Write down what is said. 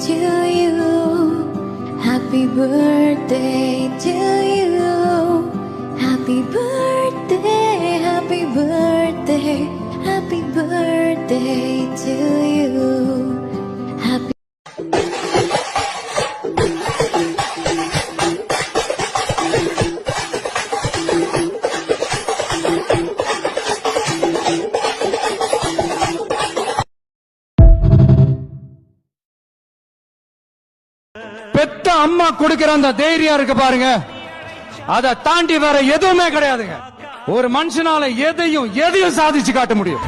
to you. Happy birthday to you. Happy birthday, happy birthday, happy birthday to you. Happy பெத்த அம்மா கொடுக்கிற அந்த தைரியம் இருக்கு பாருங்க, அதை தாண்டி வேற எதுவுமே கிடையாதுங்க. ஒரு மனுஷனால எதையும் சாதிச்சு காட்ட முடியும்.